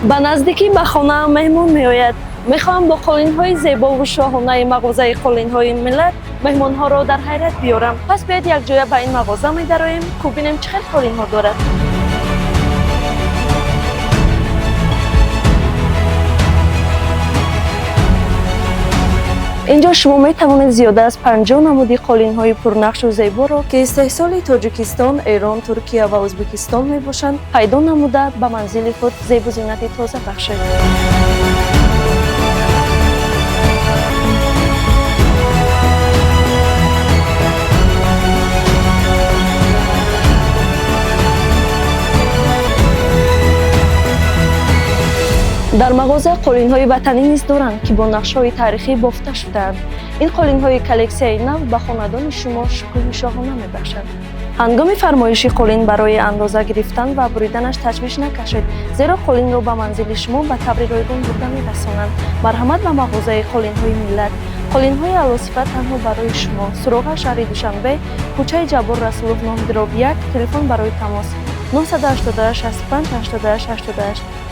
ба наздикӣ ба хонаам меҳмон меояд. мехоҳам бо қолинҳои зебову шоҳонаи мағозаи Қолинҳои Миллат меҳмонҳоро дар ҳайрат биёрам. пас биёед якҷоя ба ин мағоза медароем ку бинем чӣ хел қолинҳо дорад. инҷо шумо метавонед зиёда аз 50 намуди қолинҳои пурнақшро зеборо ки истеҳсоли Тоҷикистон, Эрон, Туркия ва Ӯзбекистон мебошанд, пайдо намуда ба манзили худ зебу зиннати тоза бахшед. дар мағоза қолинҳои ватанӣ низ доранд ки бо нақшҳои таърихӣ бофта шудаанд. ин қолинҳои коллексияи нав ба хонадони шумо шукӯҳи шоҳона мебахшад. ҳангоми фармоиши қолин барои андоза гирифтан ва буриданаш ташвиш накашед, зеро қолинро ба манзили шумо ба таври ройгон бурда мерасонанд. марҳамат ба мағозаи Қолинҳои Миллат. қолинҳои аълосифат танҳо барои шумо. суроға шаҳри Душанбе, кӯчаи Ҷаббор Расулов, номи дроб 1, телефон барои тамос 988 65 88 88.